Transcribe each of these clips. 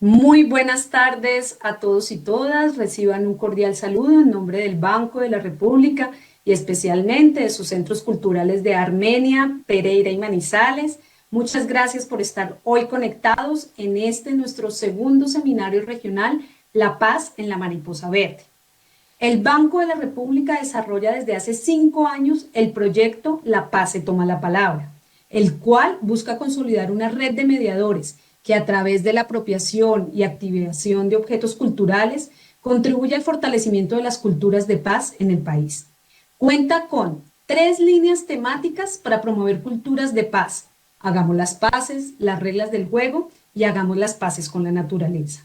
Muy buenas tardes a todos y todas. Reciban un cordial saludo en nombre del Banco de la República y especialmente de sus centros culturales de Armenia, Pereira y Manizales. Muchas gracias por estar hoy conectados en nuestro segundo seminario regional, La Paz en la Mariposa Verde. El Banco de la República desarrolla desde hace 5 años el proyecto La Paz se toma la palabra, el cual busca consolidar una red de mediadores que a través de la apropiación y activación de objetos culturales contribuye al fortalecimiento de las culturas de paz en el país. Cuenta con 3 líneas temáticas para promover culturas de paz. Hagamos las paces, las reglas del juego y hagamos las paces con la naturaleza.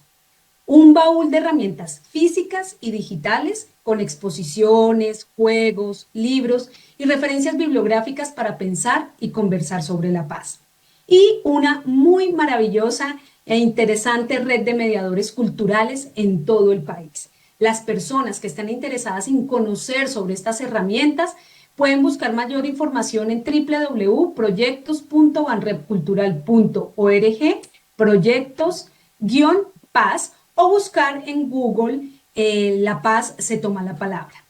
Un baúl de herramientas físicas y digitales con exposiciones, juegos, libros y referencias bibliográficas para pensar y conversar sobre la paz. Y una muy maravillosa e interesante red de mediadores culturales en todo el país. Las personas que están interesadas en conocer sobre estas herramientas pueden buscar mayor información en www.proyectos.banrepcultural.org, proyectos-paz, o buscar en Google La Paz se toma la palabra.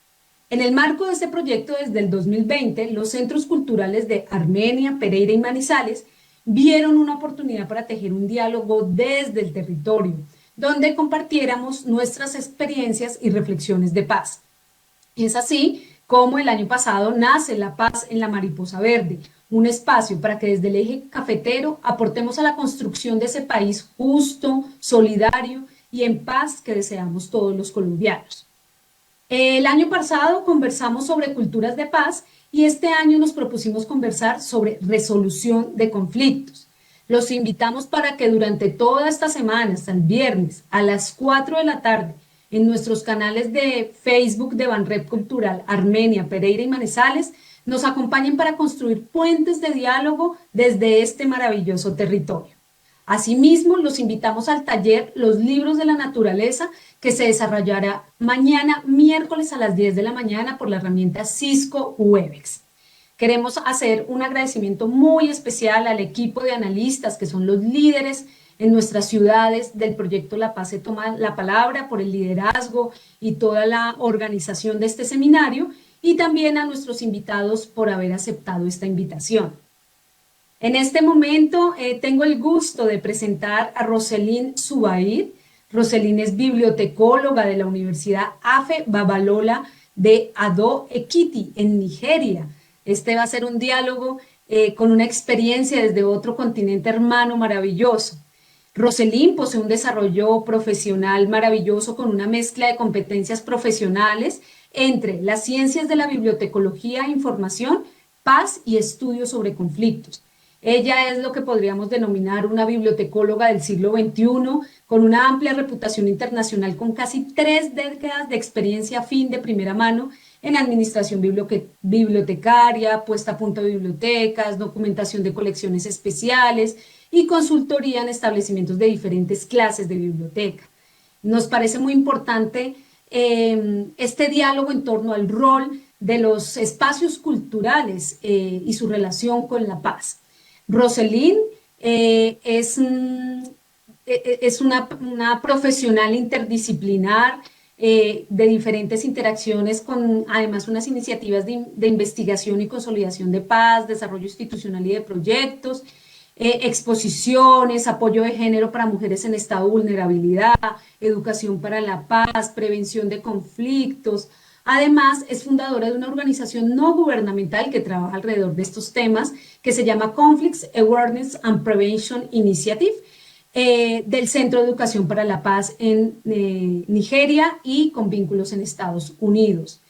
En el marco de este proyecto, desde el 2020, los centros culturales de Armenia, Pereira y Manizales vieron una oportunidad para tejer un diálogo desde el territorio, donde compartiéramos nuestras experiencias y reflexiones de paz. Es así como el año pasado nace La Paz en la Mariposa Verde, un espacio para que desde el Eje Cafetero aportemos a la construcción de ese país justo, solidario y en paz que deseamos todos los colombianos. El año pasado conversamos sobre culturas de paz y este año nos propusimos conversar sobre resolución de conflictos. Los invitamos para que durante toda esta semana, hasta el viernes, a las 4 de la tarde, en nuestros canales de Facebook de Banrep Cultural, Armenia, Pereira y Manizales, nos acompañen para construir puentes de diálogo desde este maravilloso territorio. Asimismo, los invitamos al taller Los Libros de la Naturaleza, que se desarrollará mañana, miércoles a las 10 de la mañana por la herramienta Cisco Webex. Queremos hacer un agradecimiento muy especial al equipo de analistas que son los líderes en nuestras ciudades del proyecto La Paz se toma la palabra, por el liderazgo y toda la organización de este seminario, y también a nuestros invitados por haber aceptado esta invitación. En este momento tengo el gusto de presentar a Roselyn Zubair. Roselyn es bibliotecóloga de la Universidad Afe Babalola de Ado Ekiti, en Nigeria. Este va a ser un diálogo con una experiencia desde otro continente hermano maravilloso. Roselyn posee un desarrollo profesional maravilloso con una mezcla de competencias profesionales entre las ciencias de la bibliotecología e información, paz y estudios sobre conflictos. Ella es lo que podríamos denominar una bibliotecóloga del siglo XXI, con una amplia reputación internacional, con casi 3 décadas de experiencia fin de primera mano en administración bibliotecaria, puesta a punto de bibliotecas, documentación de colecciones especiales y consultoría en establecimientos de diferentes clases de biblioteca. Nos parece muy importante este diálogo en torno al rol de los espacios culturales y su relación con la paz. Roselyn es una profesional interdisciplinar de diferentes interacciones con además unas iniciativas de investigación y consolidación de paz, desarrollo institucional y de proyectos, exposiciones, apoyo de género para mujeres en estado de vulnerabilidad, educación para la paz, prevención de conflictos. Además, es fundadora de una organización no gubernamental que trabaja alrededor de estos temas, que se llama Conflicts Awareness and Prevention Initiative, del Centro de Educación para la Paz en Nigeria y con vínculos en Estados Unidos.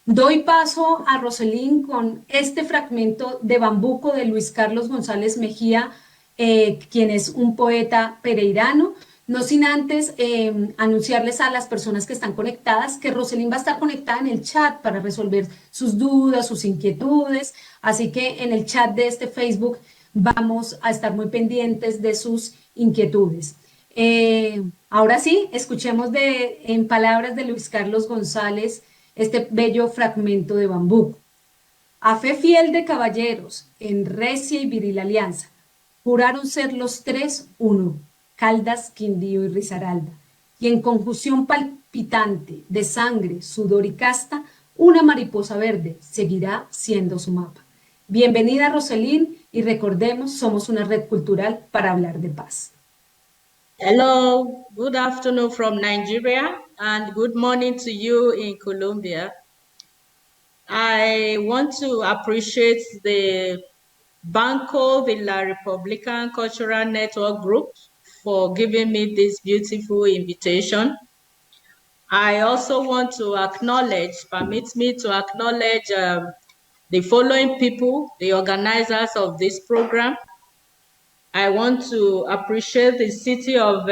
Doy paso a Roselyn con este fragmento de Bambuco de Luis Carlos González Mejía, quien es un poeta pereirano. No sin antes anunciarles a las personas que están conectadas que Roselyn va a estar conectada en el chat para resolver sus dudas, sus inquietudes. Así que en el chat de este Facebook vamos a estar muy pendientes de sus inquietudes. Ahora sí, escuchemos en palabras de Luis Carlos González este bello fragmento de Bambú. A fe fiel de caballeros, en recia y viril alianza, juraron ser los 3 uno. Caldas, Quindío y Risaralda. Y en conjunción palpitante de sangre, sudor y casta, una mariposa verde seguirá siendo su mapa. Bienvenida, Roselín, y recordemos, somos una red cultural para hablar de paz. Hello, good afternoon from Nigeria and good morning to you in Colombia. I want to appreciate the Banco de la República Cultural Network Group for giving me this beautiful invitation. I also want to permit me to acknowledge the following people, the organizers of this program. I want to appreciate the City of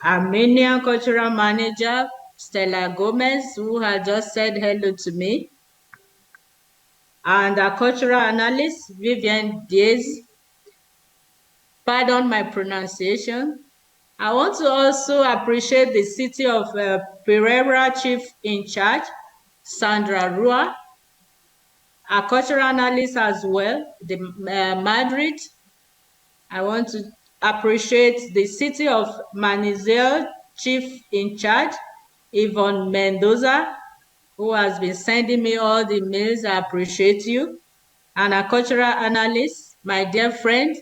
Armenian Cultural Manager, Stella Gomez, who had just said hello to me, and our cultural analyst, Vivian Diaz. Pardon my pronunciation. I want to also appreciate the City of Pereira Chief in Charge, Sandra Rua, our cultural analyst as well, the Madrid. I want to appreciate the City of Manizales Chief in Charge, Yvonne Mendoza, who has been sending me all the mails. I appreciate you. And our cultural analyst, my dear friend,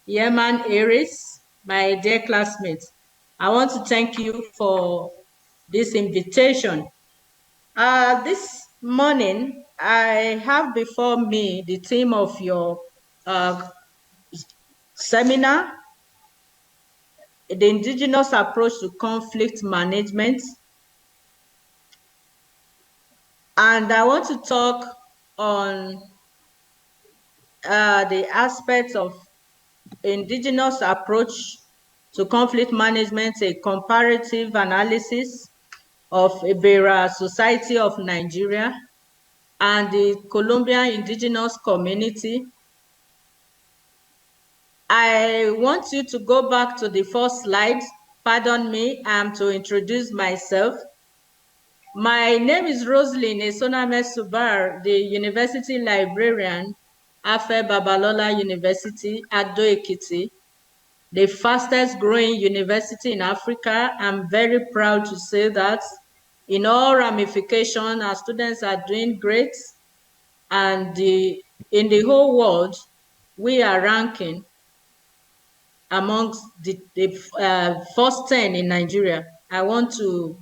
Yeman Aris, my dear classmates. I want to thank you for this invitation. This morning, I have before me the theme of your seminar, the indigenous approach to conflict management. And I want to talk on the aspects of indigenous approach to conflict management, a comparative analysis of Ibera Society of Nigeria and the Colombian indigenous community. I want you to go back to the first slide. Pardon me, I'm to introduce myself. My name is Roselyn Esoname Subar, the University Librarian, Afe Babalola University, Ado Ekiti, the fastest growing university in Africa. I'm very proud to say that in all ramifications, our students are doing great, and in the whole world, we are ranking amongst the first 10 in Nigeria. I want to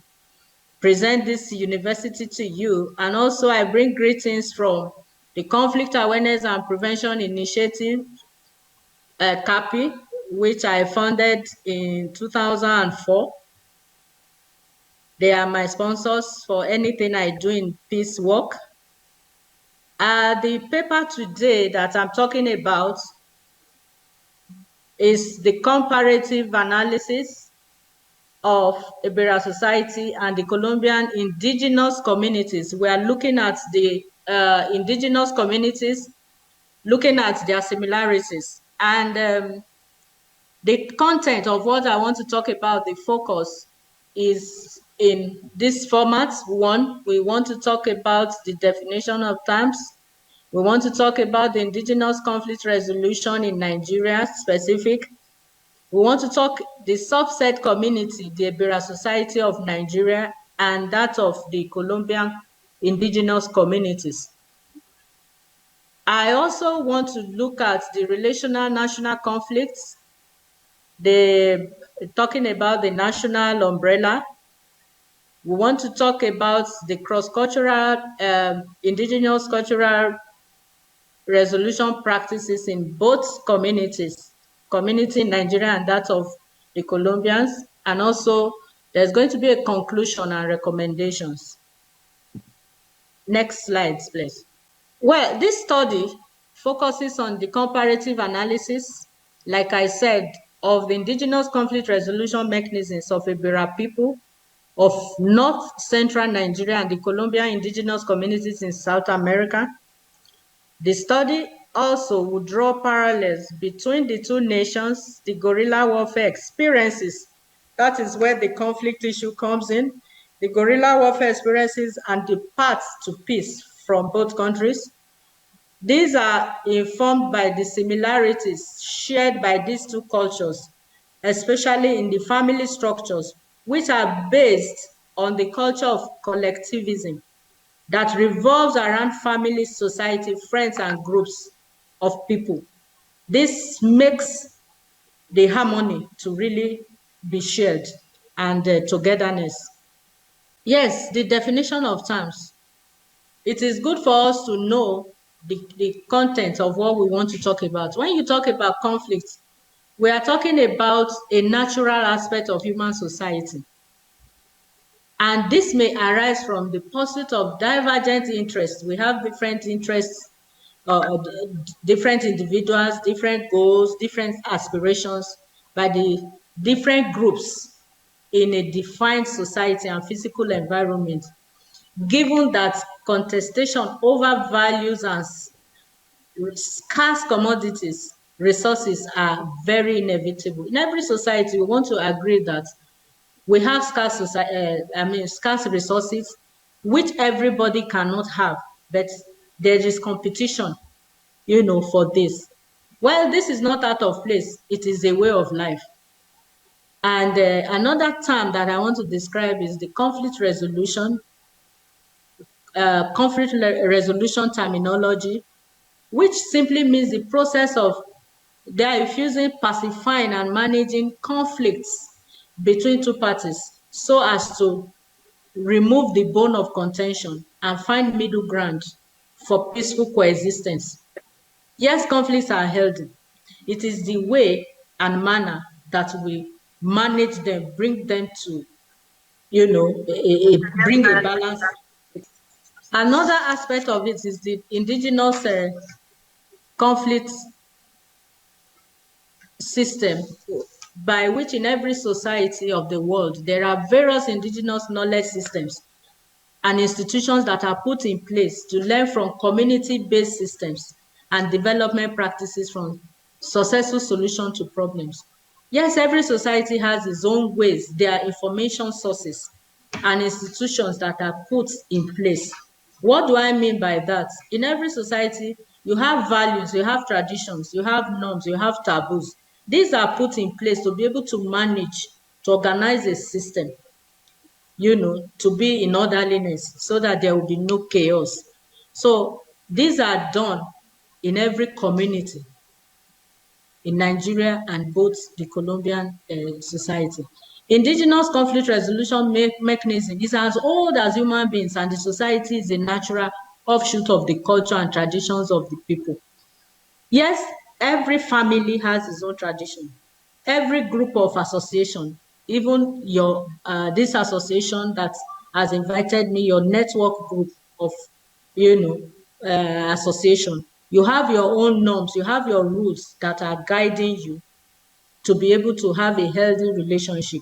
present this university to you, and also I bring greetings from the Conflict Awareness and Prevention Initiative, CAPI, which I founded in 2004. They are my sponsors for anything I do in peace work. The paper today that I'm talking about is the comparative analysis of Ibera society and the Colombian indigenous communities. We are looking at the indigenous communities, looking at their similarities. And the content of what I want to talk about, the focus, is in this format. One, we want to talk about the definition of terms. We want to talk about the indigenous conflict resolution in Nigeria specific. We want to talk the subset community, the Ibera Society of Nigeria, and that of the Colombian indigenous communities. I also want to look at the relational national conflicts, talking about the national umbrella. We want to talk about the cross-cultural, indigenous cultural resolution practices in both communities, community in Nigeria and that of the Colombians, and also there's going to be a conclusion and recommendations. Next slide, please. Well, this study focuses on the comparative analysis, like I said, of the indigenous conflict resolution mechanisms of Ibera people of North Central Nigeria and the Colombian indigenous communities in South America. The study also would draw parallels between the two nations, the guerrilla warfare experiences. That is where the conflict issue comes in. The guerrilla warfare experiences and the paths to peace from both countries. These are informed by the similarities shared by these two cultures, especially in the family structures, which are based on the culture of collectivism that revolves around family, society, friends, and groups of people. This makes the harmony to really be shared and togetherness. Yes, the definition of terms. It is good for us to know the content of what we want to talk about. When you talk about conflict, we are talking about a natural aspect of human society. And this may arise from the pursuit of divergent interests. We have different interests, different individuals, different goals, different aspirations by the different groups in a defined society and physical environment, given that contestation over values and scarce commodities, resources are very inevitable. In every society, we want to agree that we have scarce resources, which everybody cannot have, but there is competition, for this. Well, this is not out of place. It is a way of life. And another term that I want to describe is the conflict resolution terminology, which simply means the process of diffusing, pacifying, and managing conflicts between two parties so as to remove the bone of contention and find middle ground for peaceful coexistence. Yes, conflicts are healthy. It is the way and manner that we manage them, bring them to, bring a balance. Another aspect of it is the indigenous conflict system, by which in every society of the world, there are various indigenous knowledge systems and institutions that are put in place to learn from community-based systems and development practices from successful solution to problems. Yes, every society has its own ways, their information sources and institutions that are put in place. What do I mean by that? In every society, you have values, you have traditions, you have norms, you have taboos. These are put in place to be able to manage, to organize a system, to be in orderliness so that there will be no chaos. So these are done in every community in Nigeria and both the Colombian society. Indigenous conflict resolution mechanism is as old as human beings, and the society is a natural offshoot of the culture and traditions of the people. Yes, every family has its own tradition. Every group of association, even your this association that has invited me, your network group of association, you have your own norms, you have your rules that are guiding you to be able to have a healthy relationship.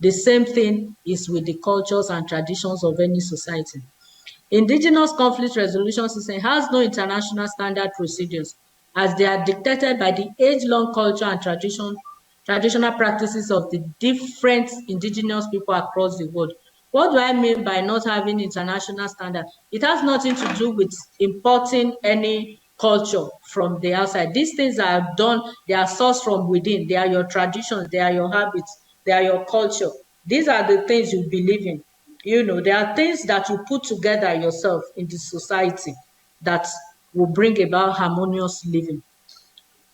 The same thing is with the cultures and traditions of any society. Indigenous conflict resolution system has no international standard procedures, as they are dictated by the age-long culture and traditional practices of the different indigenous people across the world. What do I mean by not having international standard? It has nothing to do with importing any culture from the outside. These things are done, they are sourced from within. They are your traditions, they are your habits, they are your culture. These are the things you believe in. There are things that you put together yourself in the society that will bring about harmonious living.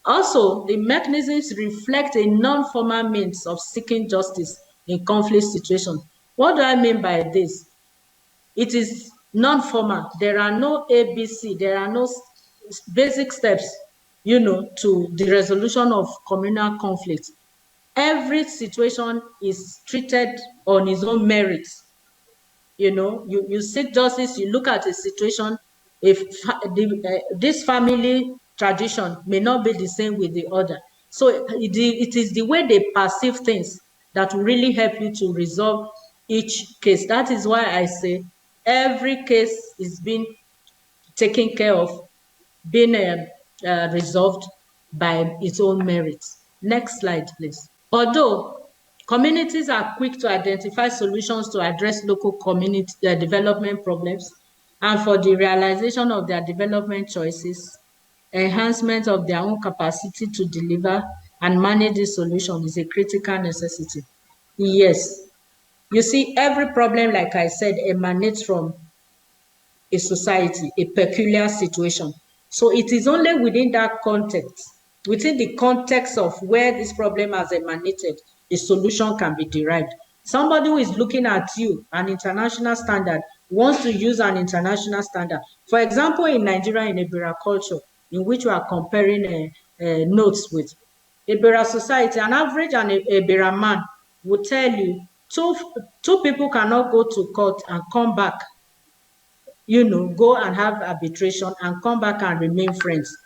Also, the mechanisms reflect a non-formal means of seeking justice in conflict situations. What do I mean by this? It is non-formal. There are no ABC. There are no basic steps, to the resolution of communal conflict. Every situation is treated on its own merits. You seek justice, you look at a situation. If this family tradition may not be the same with the other, so it is the way they perceive things that will really help you to resolve each case. That is why I say every case is being taken care of, being resolved by its own merits. Next slide, please. Although communities are quick to identify solutions to address local community development problems and for the realization of their development choices, enhancement of their own capacity to deliver, and manage the solution is a critical necessity. Yes. You see, every problem, like I said, emanates from a society, a peculiar situation. So it is only within that context, within the context of where this problem has emanated, the solution can be derived. Somebody who is looking at you, an international standard, wants to use an international standard. For example, in Nigeria, in Ibera culture, in which we are comparing notes with, Ibera society, an average and Ibera man will tell you two people cannot go to court and come back, go and have arbitration and come back and remain friends.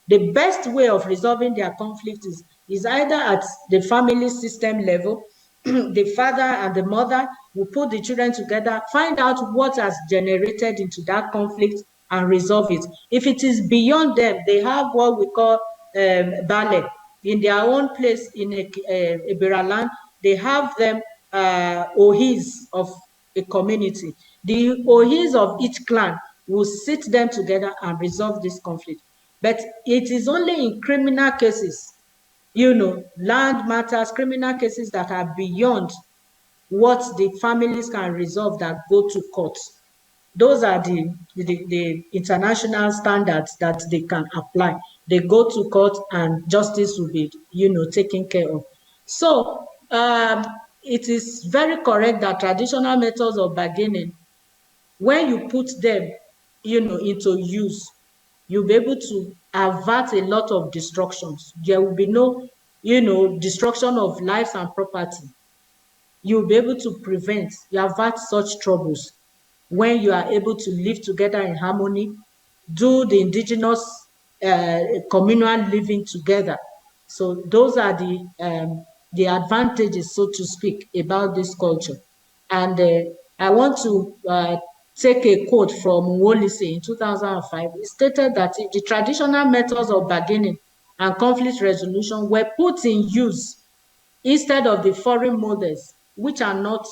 The best way of resolving their conflict is either at the family system level, the father and the mother will put the children together, find out what has generated into that conflict and resolve it. If it is beyond them, they have what we call ballet. In their own place in Ibera land, they have them ohis of a community. The ohis of each clan will sit them together and resolve this conflict. But it is only in criminal cases, land matters, criminal cases that are beyond what the families can resolve that go to court. Those are the international standards that they can apply. They go to court and justice will be, taken care of. So it is very correct that traditional methods of bargaining, when you put them, into use, you'll be able to avert a lot of destructions. There will be no, destruction of lives and property. You'll be able to avert such troubles when you are able to live together in harmony, do the indigenous communal living together. So those are the advantages, so to speak, about this culture. And I want to take a quote from Wolise in 2005. It stated that if the traditional methods of bargaining and conflict resolution were put in use instead of the foreign models, which are not,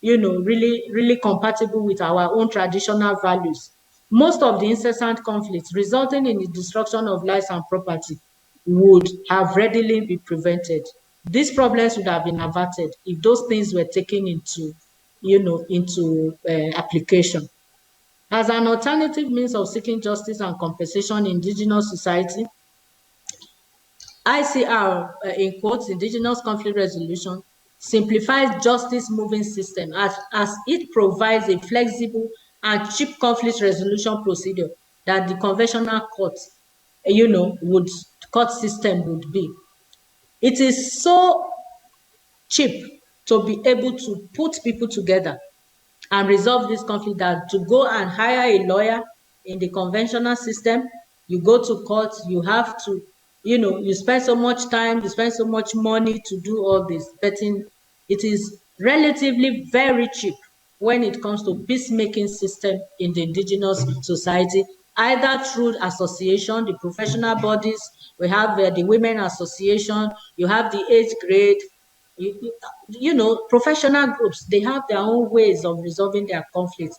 really compatible with our own traditional values, most of the incessant conflicts resulting in the destruction of lives and property would have readily been prevented. These problems would have been averted if those things were taken into, application. As an alternative means of seeking justice and compensation in indigenous society, ICR, in quotes, indigenous conflict resolution, simplifies justice moving system as it provides a flexible and cheap conflict resolution procedure that the conventional court, court system would be. It is so cheap to be able to put people together and resolve this conflict that to go and hire a lawyer in the conventional system, you go to court, you have to, you spend so much time, you spend so much money to do all this. But it is relatively very cheap when it comes to peacemaking system in the indigenous society, either through association, the professional bodies, we have the women association, you have the age grade, professional groups, they have their own ways of resolving their conflicts.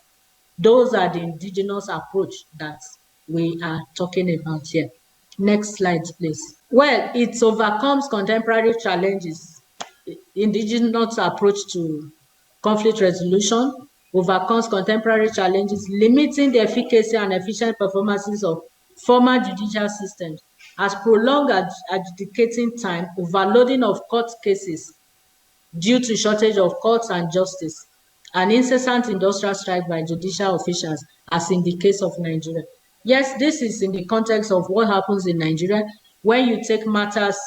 Those are the indigenous approach that we are talking about here. Next slide, please. Well, it overcomes contemporary challenges. Indigenous approach to conflict resolution overcomes contemporary challenges, limiting the efficacy and efficient performances of former judicial systems as prolonged adjudicating time, overloading of court cases due to shortage of courts and justice, and incessant industrial strike by judicial officials, as in the case of Nigeria. Yes, this is in the context of what happens in Nigeria when you take matters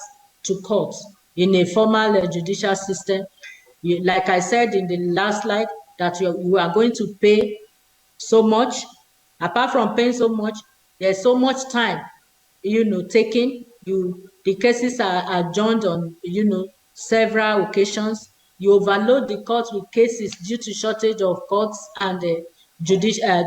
to court in a formal judicial system. Like I said in the last slide, that you are going to pay so much. Apart from paying so much, there's so much time, taken. The cases are adjourned on, several occasions. You overload the court with cases due to shortage of courts and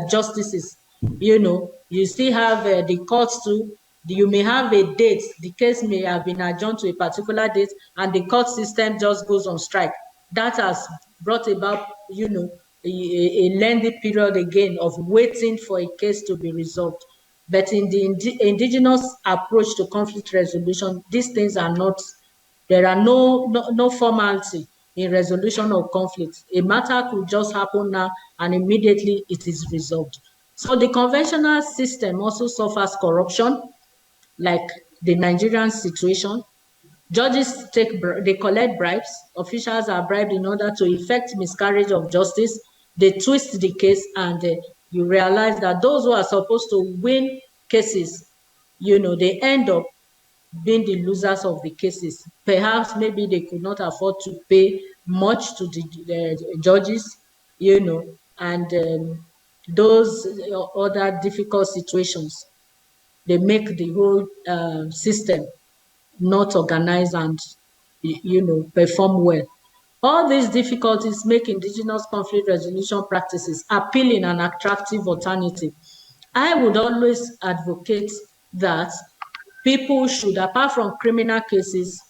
justices. You still have the courts too. You may have a date, the case may have been adjourned to a particular date, and the court system just goes on strike. That has brought about, a lengthy period again of waiting for a case to be resolved. But in the indigenous approach to conflict resolution, these things are not There are no formality in resolution of conflict. A matter could just happen now and immediately it is resolved. So the conventional system also suffers corruption, like the Nigerian situation. Judges they collect bribes. Officials are bribed in order to effect miscarriage of justice. They twist the case, and you realize that those who are supposed to win cases, they end up being the losers of the cases. Perhaps maybe they could not afford to pay much to the judges, and those other difficult situations, they make the whole system not organized and perform well. All these difficulties make indigenous conflict resolution practices appealing and attractive alternative. I would always advocate that people should, apart from criminal cases,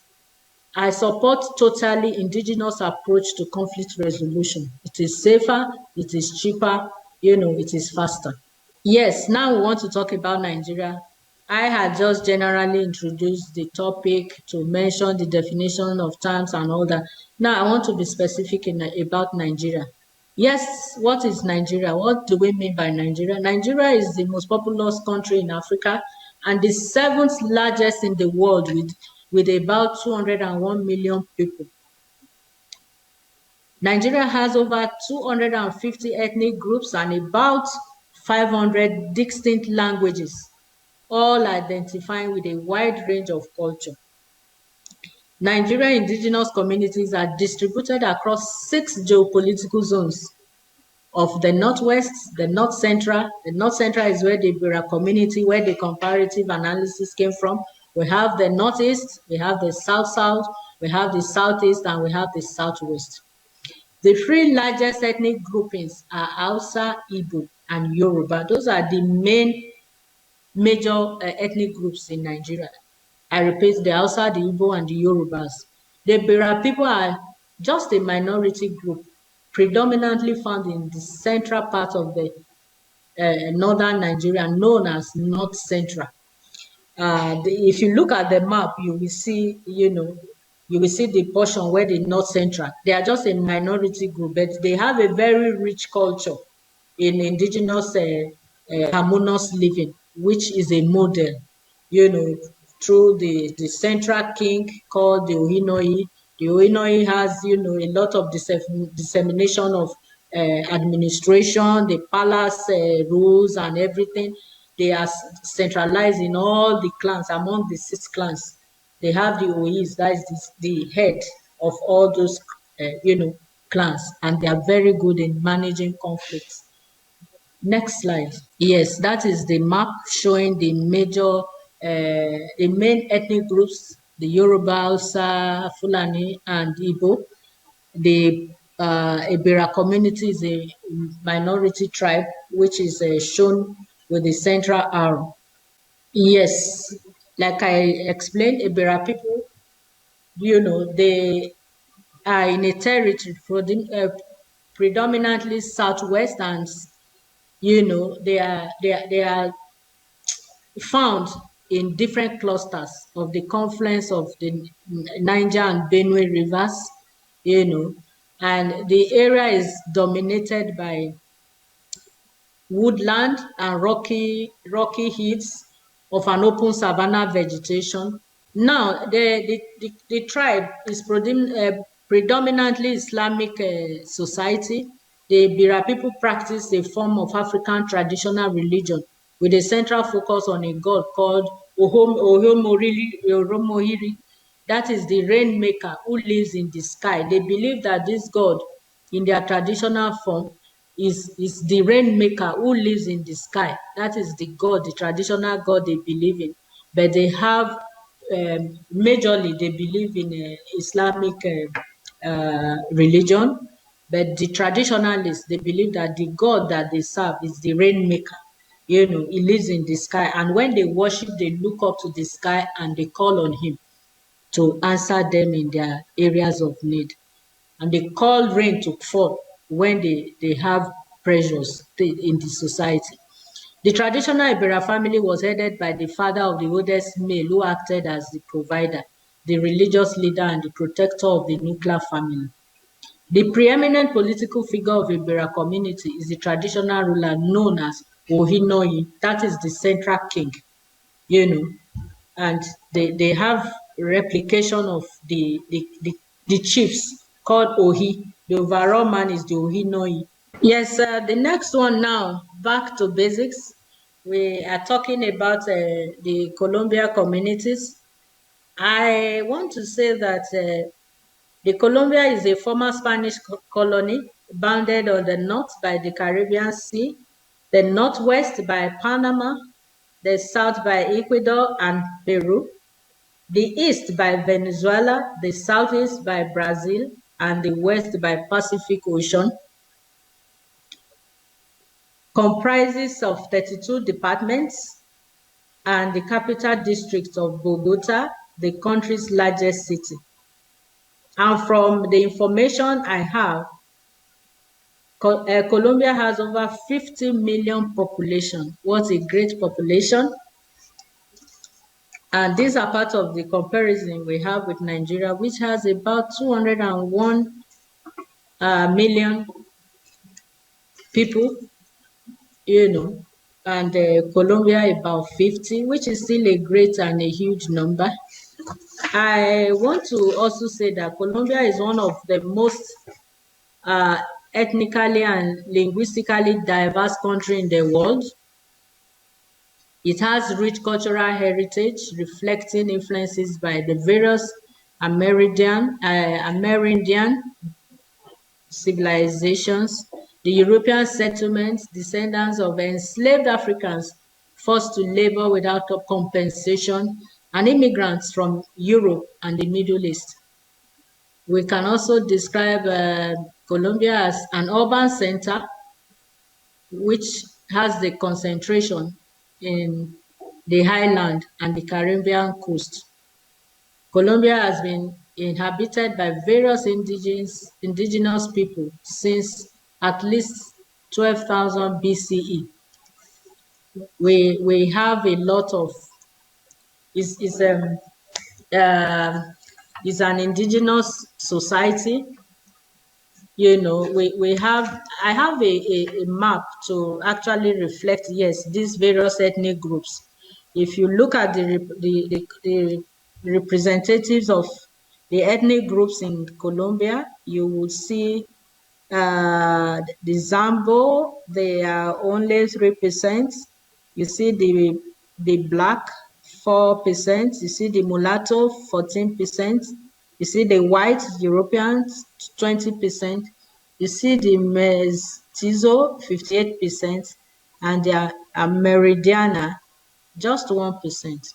I support totally indigenous approach to conflict resolution. It is safer, it is cheaper, it is faster. Yes, now we want to talk about Nigeria. I had just generally introduced the topic to mention the definition of terms and all that. Now I want to be specific about Nigeria. Yes, what is Nigeria? What do we mean by Nigeria? Nigeria is the most populous country in Africa and the seventh largest in the world with about 201 million people. Nigeria has over 250 ethnic groups and about 500 distinct languages, all identifying with a wide range of culture. Nigerian indigenous communities are distributed across 6 geopolitical zones of the Northwest, the North Central. The North Central is where the Bira community, where the comparative analysis came from. We have the Northeast, we have the South-South, we have the Southeast, and we have the Southwest. The 3 largest ethnic groupings are Hausa, Igbo, and Yoruba. Those are the major ethnic groups in Nigeria. I repeat, the Hausa, the Igbo, and the Yorubas. The Bira people are just a minority group, predominantly found in the central part of the northern Nigeria, known as North Central. If you look at the map, you will see, you will see the portion where the North Central, they are just a minority group, but they have a very rich culture in indigenous harmonious living, which is a model, through the central king called the Ohinoi. The Ohinoi has, a lot of dissemination of administration, the palace rules and everything. They are centralized in all the clans, among the 6 clans. They have the Ois, that is the head of all those, clans, and they are very good in managing conflicts. Next slide. Yes, that is the map showing the the main ethnic groups, the Yoruba, Hausa, Fulani, and Igbo. The Ibera community is a minority tribe, which is shown with the central arrow. Yes, like I explained, Ibera people, they are in a territory predominantly southwest, and they are found in different clusters of the confluence of the Niger and Benue rivers, and the area is dominated by woodland and rocky hills of an open savanna vegetation. Now, the tribe is predominantly Islamic society. The Bira people practice a form of African traditional religion with a central focus on a god called Ohomohiri. That is the rainmaker who lives in the sky. They believe that this god, in their traditional form, is the rainmaker who lives in the sky. That is the god, the traditional god they believe in. But they have, majorly, they believe in Islamic religion. But the traditionalists, they believe that the god that they serve is the rainmaker. He lives in the sky. And when they worship, they look up to the sky and they call on him to answer them in their areas of need. And they call rain to fall when they have pressures in the society. The traditional Ibera family was headed by the father of the oldest male who acted as the provider. the religious leader and the protector of the nuclear family. The preeminent political figure of Ibera community is the traditional ruler known as Ohinoyi. That is the central king, and they have replication of the chiefs called Ohi. The overall man is the Ohinoyi. Yes, the next one now, back to basics. We are talking about the Colombia communities. I want to say that the Colombia is a former Spanish colony bounded on the north by the Caribbean Sea, the northwest by Panama, the south by Ecuador and Peru, the east by Venezuela, the southeast by Brazil, and the west by Pacific Ocean. Comprises of 32 departments and the capital district of Bogota, the country's largest city. And from the information I have, Colombia has over 50 million population. What a great population. And these are part of the comparison we have with Nigeria, which has about 201 million people, and Colombia about 50, which is still a great and a huge number. I want to also say that Colombia is one of the most ethnically and linguistically diverse country in the world. It has rich cultural heritage reflecting influences by the various Amerindian civilizations, the European settlements, descendants of enslaved Africans forced to labor without compensation, and immigrants from Europe and the Middle East. We can also describe Colombia as an urban center, which has the concentration in the highland and the Caribbean coast. Colombia has been inhabited by various indigenous people since at least 12,000 BCE. We have a lot of is an indigenous society. I have a map to actually reflect, yes, these various ethnic groups. If you look at the representatives of the ethnic groups in Colombia, you will see the Zambo, they are only 3%. You see the black, 4%. You see the mulatto, 14%. You see the white Europeans, 20%. You see the mestizo, 58%, and the Meridiana, just 1%.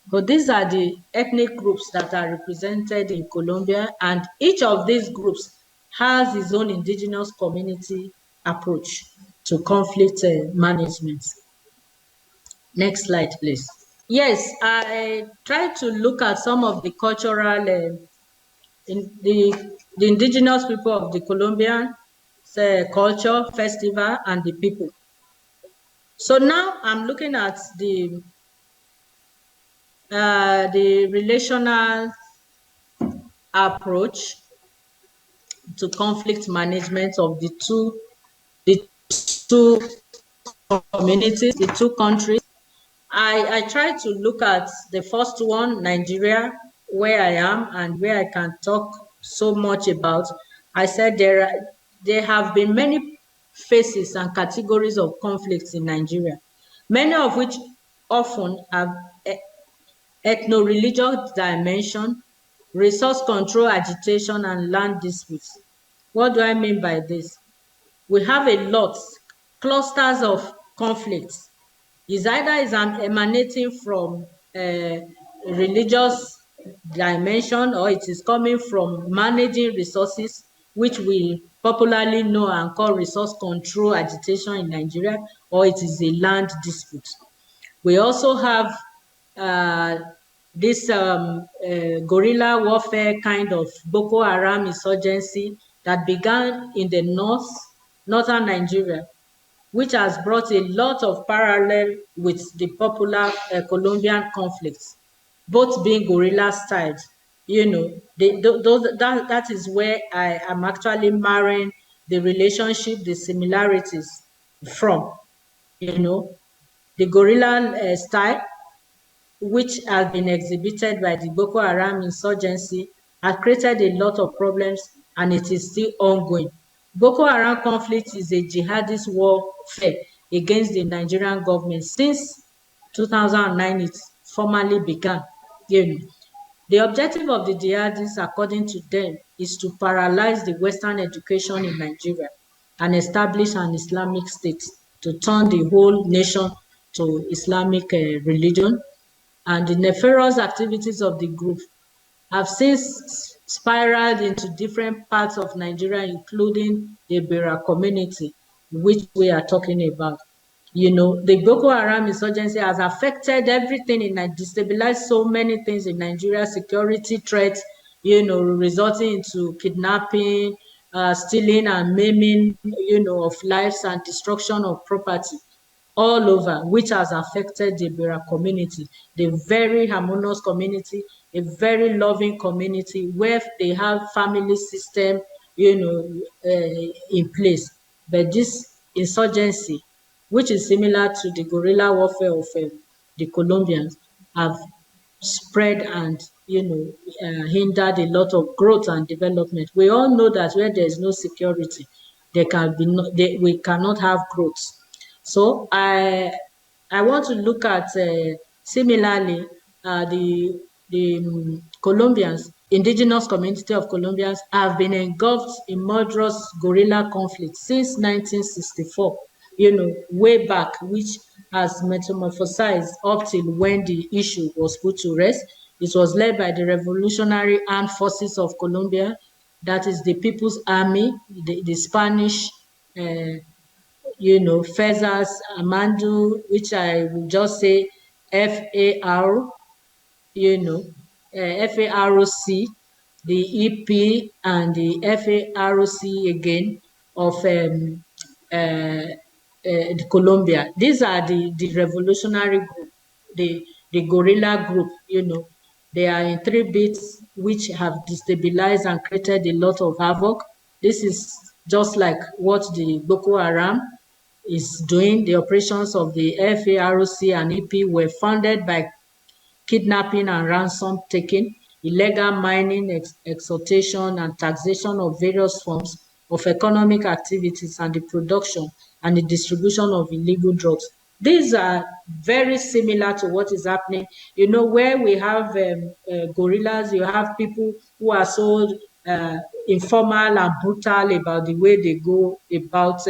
But these are the ethnic groups that are represented in Colombia, and each of these groups has its own indigenous community approach to conflict management. Next slide, please. Yes, I tried to look at some of the cultural, the indigenous people of the Colombian culture, festival, and the people. So now I'm looking at the relational approach to conflict management of the two communities, the two countries. I try to look at the first one, Nigeria, where I am and where I can talk so much about. I said there have been many phases and categories of conflicts in Nigeria, many of which often have ethno-religious dimension, resource control, agitation, and land disputes. What do I mean by this? We have a lot, clusters of conflicts. Is emanating from religious dimension, or it is coming from managing resources, which we popularly know and call resource control agitation in Nigeria, or it is a land dispute. We also have this guerrilla warfare kind of Boko Haram insurgency that began in the northern Nigeria, which has brought a lot of parallel with the popular Colombian conflicts, both being guerrilla styled. that is where I am actually marrying the relationship, the similarities from, the guerrilla style, which has been exhibited by the Boko Haram insurgency, has created a lot of problems and it is still ongoing. Boko Haram conflict is a jihadist warfare against the Nigerian government since 2009 it formally began. The objective of the jihadists, according to them, is to paralyze the Western education in Nigeria and establish an Islamic state to turn the whole nation to Islamic religion. And the nefarious activities of the group have since spiraled into different parts of Nigeria, including the Bera community, which we are talking about. The Boko Haram insurgency has affected everything in Nigeria, destabilized so many things in Nigeria, security threats, resulting into kidnapping, stealing and maiming, of lives and destruction of property all over, which has affected the Bera community, the very harmonious community, a very loving community where they have family system, in place. But this insurgency, which is similar to the guerrilla warfare of the Colombians, have spread and hindered a lot of growth and development. We all know that where there is no security, there can be we cannot have growth. So I want to look at similarly the Colombians, indigenous community of Colombians have been engulfed in murderous guerrilla conflict since 1964, way back, which has metamorphosized up till when the issue was put to rest. It was led by the Revolutionary Armed Forces of Colombia, that is the People's Army, the Spanish, Fezas, Amandu, which I will just say FAR, FARC, the EP, and the FARC again of Colombia. These are the revolutionary group, the guerrilla group, They are in 3 bits which have destabilized and created a lot of havoc. This is just like what the Boko Haram is doing. The operations of the FARC and EP were funded by kidnapping and ransom taking, illegal mining, extortion, and taxation of various forms of economic activities, and the production and the distribution of illegal drugs. These are very similar to what is happening. Where we have guerrillas, you have people who are so informal and brutal about the way they go about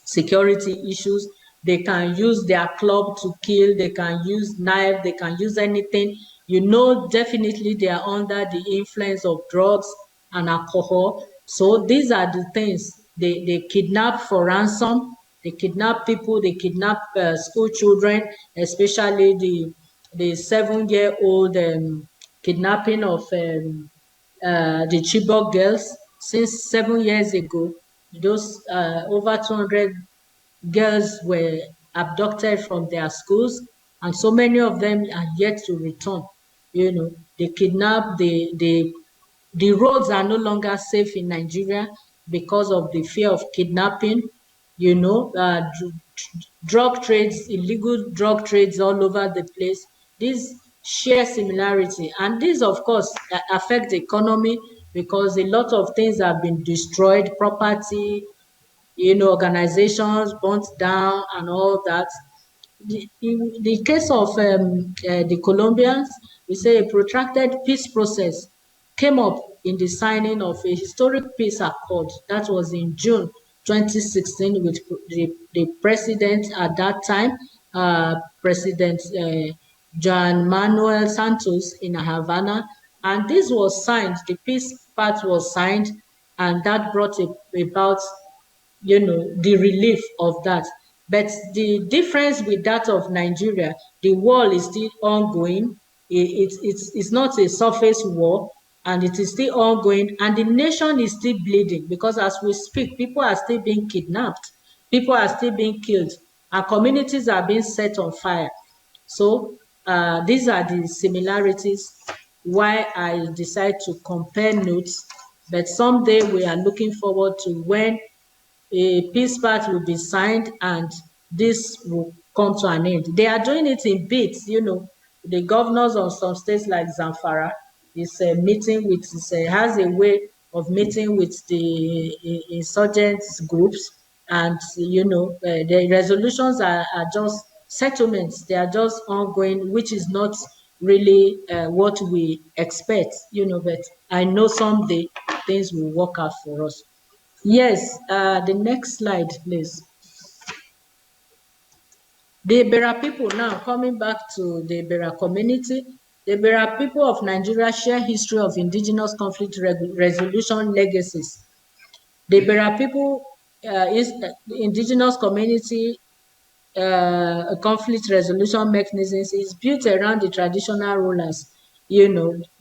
security issues. They can use their club to kill, they can use knife, they can use anything. Definitely they are under the influence of drugs and alcohol. So these are the things. They kidnap for ransom, they kidnap people, they kidnap school children, especially the 7-year-old kidnapping of the Chibok girls. Since 7 years ago, those over 200 girls were abducted from their schools, and so many of them are yet to return. They kidnap, the roads are no longer safe in Nigeria because of the fear of kidnapping, drug trades, illegal drug trades all over the place. These share similarity, and these, of course, affect the economy because a lot of things have been destroyed, property, organizations burnt down and all that. In the case of the Colombians, we say a protracted peace process came up in the signing of a historic peace accord that was in June 2016 with the president at that time, President Juan Manuel Santos in Havana. And this was signed, the peace part was signed, and that brought about the relief of that. But the difference with that of Nigeria, the war is still ongoing. It's not a surface war, and it is still ongoing, and the nation is still bleeding because as we speak, people are still being kidnapped, people are still being killed, and communities are being set on fire. So these are the similarities why I decide to compare notes. But someday we are looking forward to when a peace pact will be signed and this will come to an end. They are doing it in bits, The governors of some states like Zamfara is meeting with, has a way of meeting with the insurgent groups, and the resolutions are just settlements. They are just ongoing, which is not really what we expect, But I know someday things will work out for us. Yes, the next slide, please. The Ibera people now, coming back to the Ibera community, the Ibera people of Nigeria share history of indigenous conflict resolution legacies. The Ibera people is indigenous community conflict resolution mechanisms is built around the traditional rulers,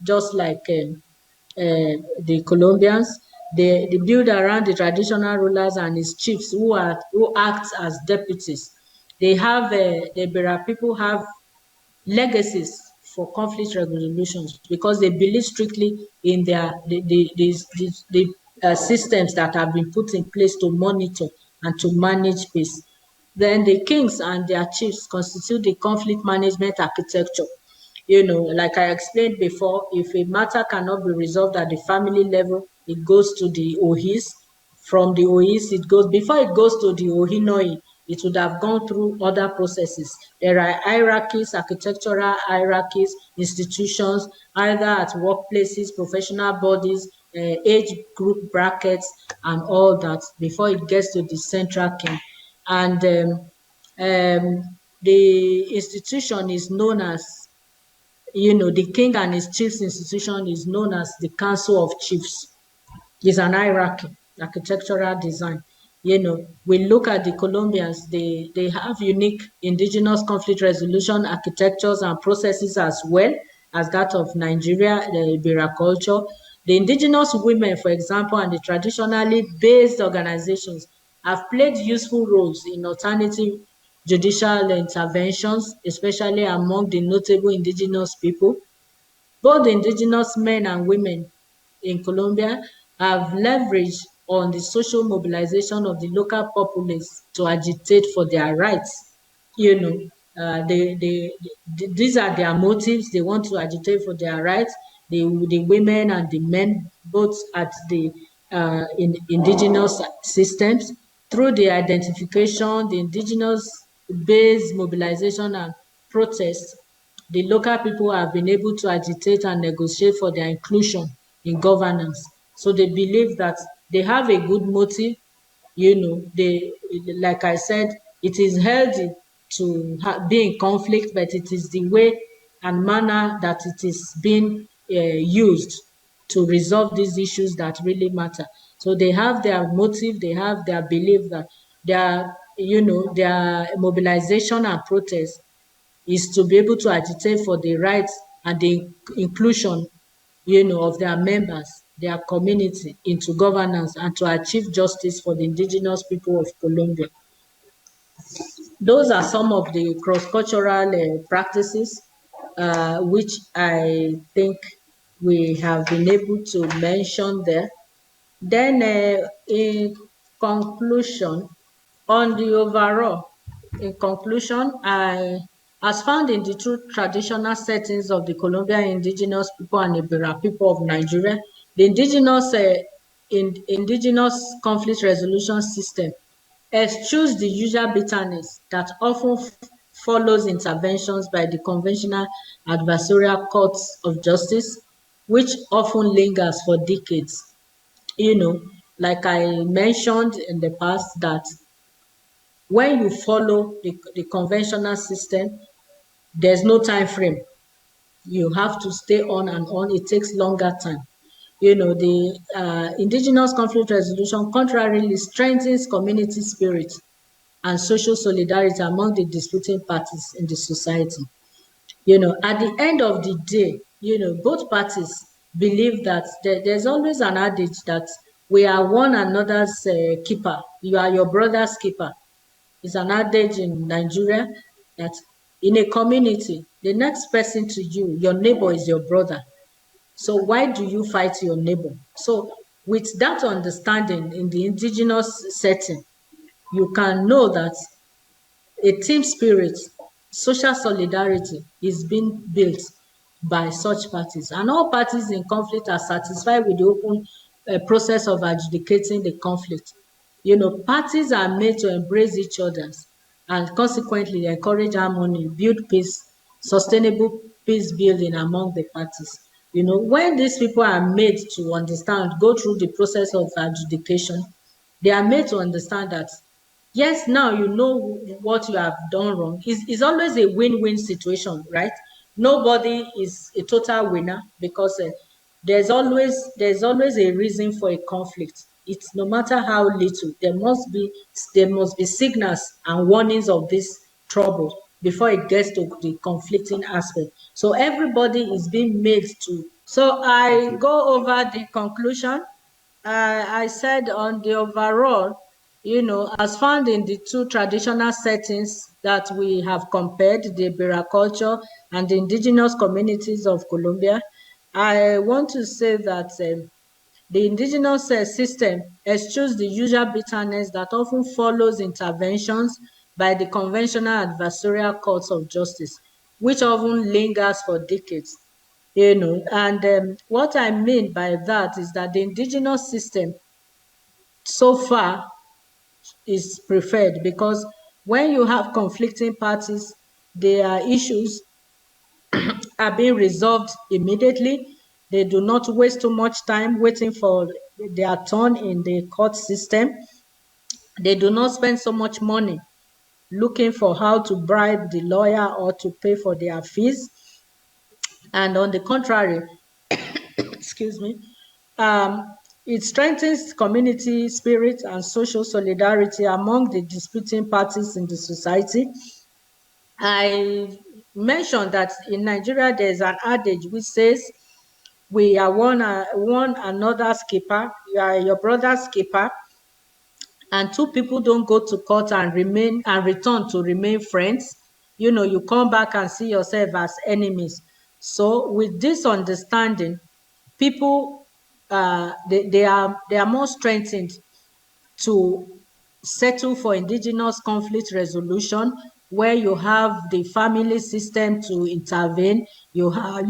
just like the Colombians. They build around the traditional rulers and his chiefs who act as deputies. They have the Ibera people have legacies for conflict resolutions because they believe strictly in the systems that have been put in place to monitor and to manage peace. Then the kings and their chiefs constitute the conflict management architecture. Like I explained before, if a matter cannot be resolved at the family level, it goes to the OHIS. From the OHIS, before it goes to the OHINOI, it would have gone through other processes. There are hierarchies, architectural hierarchies, institutions, either at workplaces, professional bodies, age group brackets, and all that before it gets to the central king. And the institution is known as, the king and his chiefs institution is known as the Council of Chiefs. It's an hierarchy, architectural design. We look at the Colombians, they have unique indigenous conflict resolution architectures and processes as well as that of Nigeria, the Ibera culture. The indigenous women, for example, and the traditionally based organizations have played useful roles in alternative judicial interventions, especially among the notable indigenous people. Both the indigenous men and women in Colombia have leveraged on the social mobilization of the local populace to agitate for their rights. These are their motives. They want to agitate for their rights. The women and the men, both at the indigenous systems, through the identification, the indigenous-based mobilization and protest, the local people have been able to agitate and negotiate for their inclusion in governance. So they believe that they have a good motive. Like I said, it is healthy to be in conflict, but it is the way and manner that it is being used to resolve these issues that really matter. So they have their motive, they have their belief that their mobilization and protest is to be able to agitate for the rights and the inclusion, of their members, their community into governance and to achieve justice for the indigenous people of Colombia. Those are some of the cross-cultural practices which I think we have been able to mention there. Then in conclusion, in conclusion, as found in the true traditional settings of the Colombian indigenous people and Ibera people of Nigeria, the indigenous conflict resolution system eschews the usual bitterness that often follows interventions by the conventional adversarial courts of justice, which often lingers for decades. Like I mentioned in the past, that when you follow the conventional system, there's no time frame. You have to stay on and on. It takes longer time. The indigenous conflict resolution contrarily strengthens community spirit and social solidarity among the disputing parties in the society. At the end of the day, both parties believe that there's always an adage that we are one another's keeper. You are your brother's keeper. It's an adage in Nigeria that in a community, the next person to you, your neighbor, is your brother. So why do you fight your neighbor? So with that understanding in the indigenous setting, you can know that a team spirit, social solidarity is being built by such parties. And all parties in conflict are satisfied with the open process of adjudicating the conflict. Parties are made to embrace each other and consequently encourage harmony, build peace, sustainable peace building among the parties. When these people are made to understand, go through the process of adjudication, they are made to understand that yes, now you know what you have done wrong. It's always a win-win situation, right? Nobody is a total winner because there's always a reason for a conflict. It's no matter how little, there must be signals and warnings of this trouble before it gets to the conflicting aspect. So everybody is being made to. So I go over the conclusion. I said on the overall, as found in the two traditional settings that we have compared, the Bera culture and the indigenous communities of Colombia, I want to say that the indigenous system eschews the usual bitterness that often follows interventions by the conventional adversarial courts of justice, which often lingers for decades. And what I mean by that is that the indigenous system so far is preferred because when you have conflicting parties, their issues are being resolved immediately. They do not waste too much time waiting for their turn in the court system. They do not spend so much money looking for how to bribe the lawyer or to pay for their fees. And on the contrary, excuse me, it strengthens community spirit and social solidarity among the disputing parties in the society. I mentioned that in Nigeria there's an adage which says we are one another's keeper. You are your brother's keeper, and two people don't go to court and return to remain friends. You come back and see yourself as enemies. So with this understanding, people they are more strengthened to settle for indigenous conflict resolution, where you have the family system to intervene. You have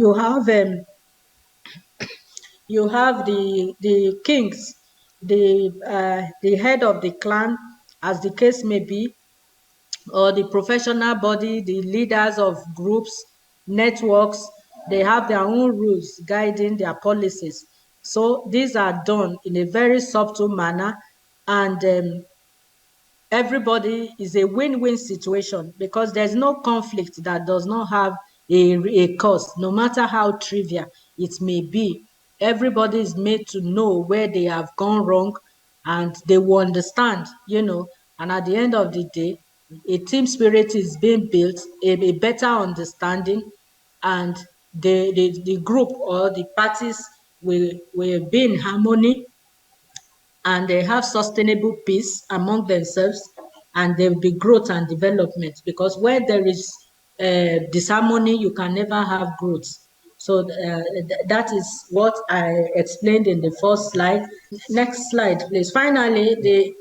the kings, the head of the clan, as the case may be, or the professional body, the leaders of groups, networks. They have their own rules guiding their policies. So these are done in a very subtle manner, and everybody is a win-win situation because there's no conflict that does not have a cause, no matter how trivial it may be. Everybody is made to know where they have gone wrong, and they will understand, and at the end of the day, a team spirit is being built, a better understanding, and the group or the parties will be in harmony, and they have sustainable peace among themselves, and there will be growth and development, because where there is disharmony, you can never have growth. So that is what I explained in the first slide. Next slide, please. Finally, the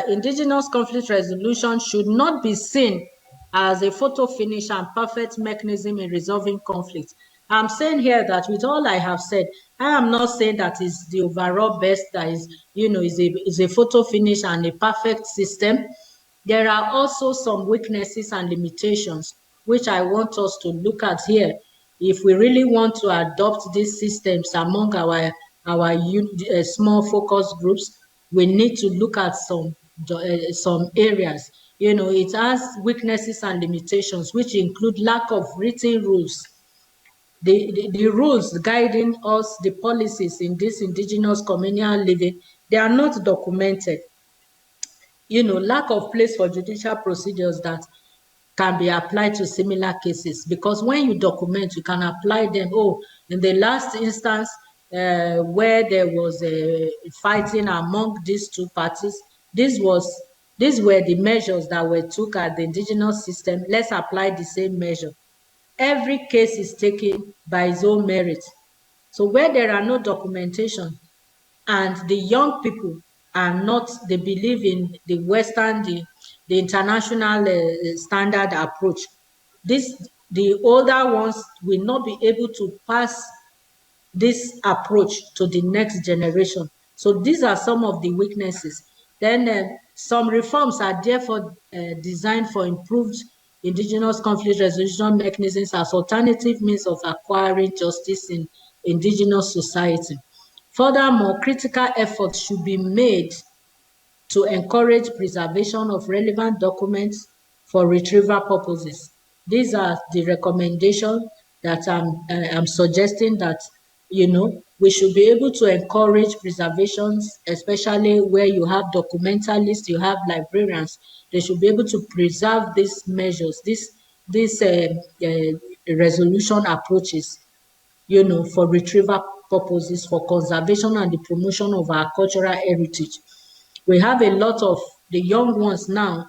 indigenous conflict resolution should not be seen as a photo finish and perfect mechanism in resolving conflict. I'm saying here that with all I have said, I am not saying that is the overall best, that is a photo finish and a perfect system. There are also some weaknesses and limitations, which I want us to look at here. If we really want to adopt these systems among our small focus groups, we need to look at some areas. It has weaknesses and limitations, which include lack of written rules. The rules guiding us, the policies in this indigenous communal living, they are not documented. Lack of place for judicial procedures that can be applied to similar cases, because when you document, you can apply them. Oh, in the last instance, where there was a fighting among these two parties, these were the measures that were took at the indigenous system. Let's apply the same measure. Every case is taken by its own merit. So where there are no documentation and the young people are not, they believe in the Western, the international standard approach, the older ones will not be able to pass this approach to the next generation. So these are some of the weaknesses. Then some reforms are therefore designed for improved indigenous conflict resolution mechanisms as alternative means of acquiring justice in indigenous society. Furthermore, critical efforts should be made to encourage preservation of relevant documents for retrieval purposes. These are the recommendations that I'm suggesting that, we should be able to encourage preservations, especially where you have documentalists, you have librarians. They should be able to preserve these measures, these resolution approaches, for retrieval purposes, for conservation and the promotion of our cultural heritage. We have a lot of the young ones now,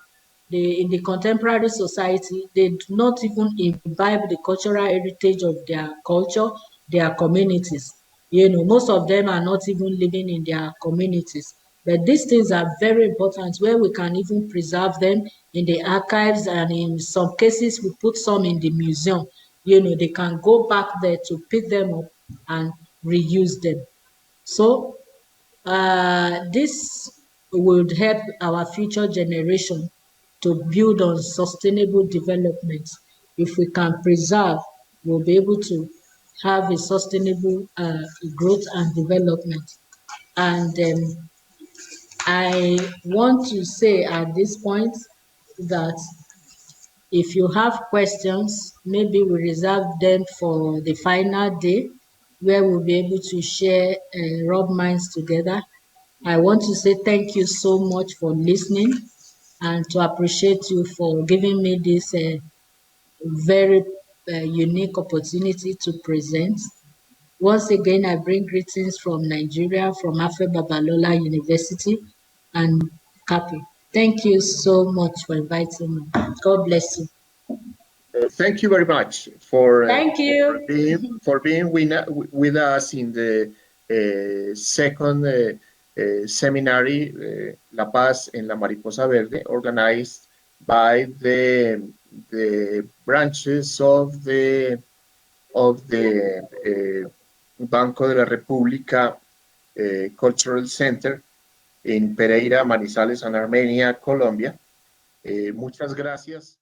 in the contemporary society, they do not even imbibe the cultural heritage of their culture, their communities. Most of them are not even living in their communities. But these things are very important, where we can even preserve them in the archives, and in some cases, we put some in the museum. They can go back there to pick them up and reuse them. So this would help our future generation to build on sustainable development. If we can preserve, we'll be able to have a sustainable growth and development. And I want to say at this point that if you have questions, maybe we reserve them for the final day, where we'll be able to share, rub minds together. I want to say thank you so much for listening, and to appreciate you for giving me this very unique opportunity to present. Once again, I bring greetings from Nigeria, from Afe Babalola University and Kapi. Thank you so much for inviting me. God bless you. Thank you very much for Thank you for being with us in the second seminary, La Paz en la Mariposa Verde, organized by the branches of the Banco de la República Cultural Center in Pereira, Manizales, and Armenia, Colombia. Muchas gracias.